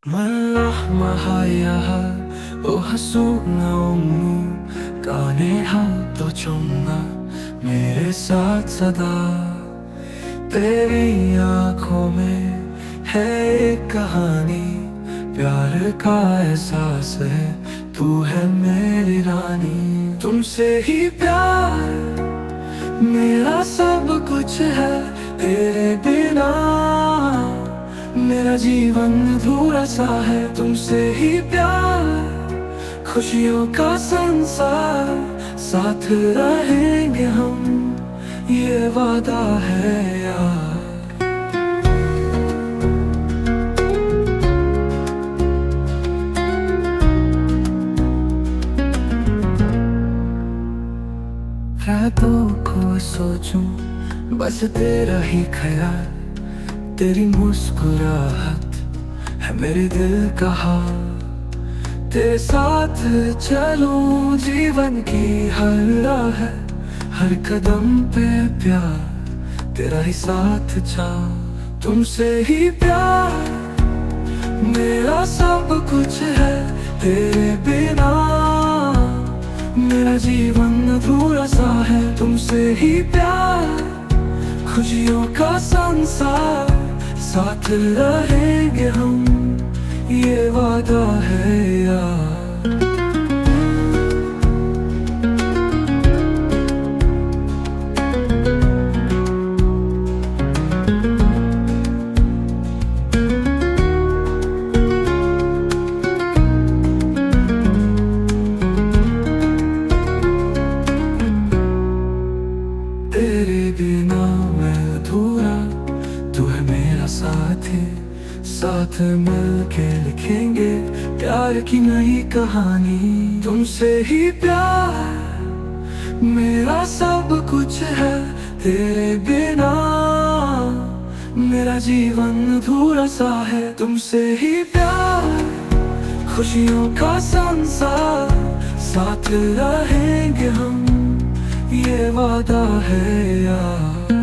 Mahmahayaha o हंसूंगा मुंह गाने हाँ तो चूंगा मेरे साथ सदा तेरी आंखों में है एक कहानी प्यार का एहसास है तू है मेरी रानी तुमसे ही प्यार मेरा सब कुछ है तेरे बिना मेरा जीवन अधूरा सा है तुमसे ही प्यार खुशियों का संसार साथ रहेंगे हम ये वादा है यार रातों को सोचूं बस तेरा ही ख्याल तेरी मुस्कुराहट है मेरे दिल का हाल तेरे साथ चलूं जीवन की हर राह हर कदम पे प्यार तेरा ही साथ चाह तुमसे ही प्यार मेरा सब कुछ है तेरे बिना मेरा जीवन अधूरा सा है तुमसे ही प्यार खुशियों का संसार साथ रहेंगे हम ये वादा है यार तेरे बिना मैं अधूरा तू है मेरा साथी साथ मिलके लिखेंगे प्यार की नई कहानी तुमसे ही प्यार मेरा सब कुछ है तेरे बिना मेरा जीवन अधूरा सा है तुमसे ही प्यार खुशियों का संसार साथ रहेंगे हम ये वादा है यार